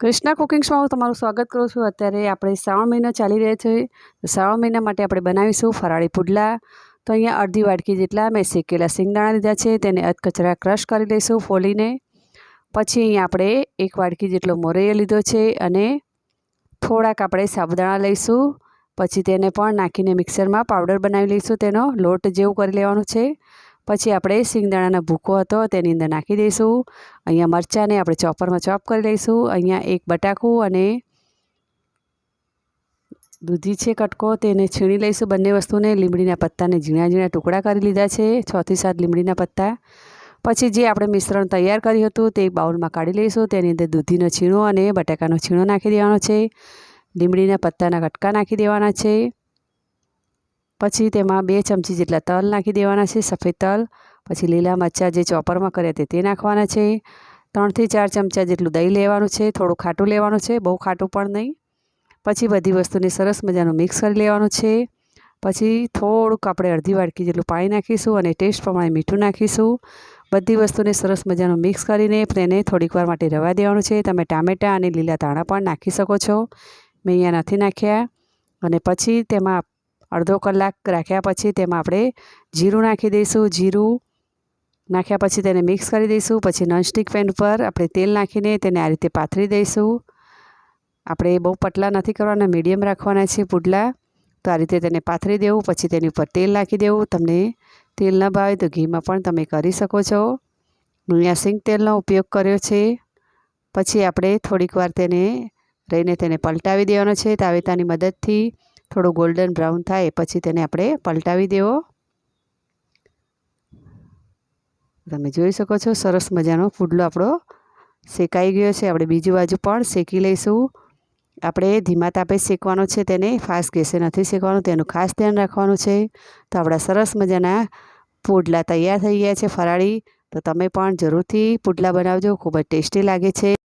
કૃષ્ણા કુકિંગ્સમાં હું તમારું સ્વાગત કરું છું। અત્યારે આપણે શ્રાવણ મહિનો ચાલી રહ્યો છે। શ્રાવણ મહિના માટે આપણે બનાવીશું ફરાળી પુડલા। તો અહીંયા અડધી વાટકી જેટલા મેં શેકેલા સિંગદાણા લીધા છે, તેને અધકચરા ક્રશ કરી લઈશું ફોલીને। પછી અહીંયા આપણે 1 વાટકી જેટલો મોરૈયો લીધો છે અને થોડાક આપણે સાબુદાણા લઈશું। પછી તેને પણ નાખીને મિક્સરમાં પાવડર બનાવી લઈશું, તેનો લોટ જેવું કરી લેવાનું છે। પછી આપણે સિંગદાણાનો ભૂકો હતો તેની અંદર નાખી દઈશું। અહીંયા મરચાંને આપણે ચોપરમાં ચોપ કરી લઈશું। અહીંયા 1 બટાકું અને દૂધી છે કટકો, તેને છીણી લઈશું બંને વસ્તુને। લીમડીના પત્તાને ઝીણા ઝીણા ટુકડા કરી લીધા છે, 6 થી 7 લીમડીના પત્તા। પછી જે આપણે મિશ્રણ તૈયાર કર્યું હતું તે એક બાઉલમાં કાઢી લઈશું। તેની અંદર દૂધીનો છીણો અને બટાકાનો છીણો નાખી દેવાનો છે, લીમડીના પત્તાના કટકા નાખી દેવાના છે। પછી તેમાં 2 ચમચી જેટલા તલ નાખી દેવાના છે, સફેદ તલ। પછી લીલા મરચાં જે ચોપરમાં કર્યા તે નાખવાના છે। 3 થી 4 ચમચા જેટલું દહીં લેવાનું છે, થોડું ખાટું લેવાનું છે, બહુ ખાટું પણ નહીં। પછી બધી વસ્તુને સરસ મજાનું મિક્સ કરી લેવાનું છે। પછી થોડુંક આપણે અડધી વાટકી જેટલું પાણી નાખીશું અને ટેસ્ટ પ્રમાણે મીઠું નાખીશું। બધી વસ્તુને સરસ મજાનું મિક્સ કરીને તેને થોડીક વાર માટે રવા દેવાનું છે। તમે ટામેટાં અને લીલા ધાણા પણ નાખી શકો છો, મેં અહીંયા નથી નાખ્યા। અને પછી તેમાં અડધો કલાક રાખ્યા પછી તેમાં આપણે જીરું નાખી દઈશું। જીરું નાખ્યા પછી તેને મિક્સ કરી દઈશું। પછી નોનસ્ટિક પેન પર આપણે તેલ નાખીને તેને આ રીતે પાથરી દઈશું। આપણે બહુ પતલા નથી કરવાના, મીડિયમ રાખવાના છે પુડલા। તો આ રીતે તેને પાથરી દેવું। પછી તેની ઉપર તેલ નાખી દેવું। તમને તેલ ન ભાવે તો ઘીમાં પણ તમે કરી શકો છો। અહીંયા સિંગ તેલનો ઉપયોગ કર્યો છે। પછી આપણે થોડીક વાર તેને રહીને તેને પલટાવી દેવાનો છે તાવેતાની મદદથી। થોડું ગોલ્ડન બ્રાઉન થાય પછી તેને આપણે પલટાવી દેવો। તમે જોઈ શકો છો સરસ મજાનો પુડલો આપણો શેકાઈ ગયો છે। આપણે બીજી બાજુ પણ શેકી લઈશું। આપણે ધીમા તાપે શેકવાનો છે, તેને ફાસ્ટ ગેસે નથી શેકવાનું, તેનું ખાસ ધ્યાન રાખવાનું છે। તો આપણા સરસ મજાના પુડલા તૈયાર થઈ ગયા છે ફરાળી। તો તમે પણ જરૂરથી પુડલા બનાવજો, ખૂબ જ ટેસ્ટી લાગે છે।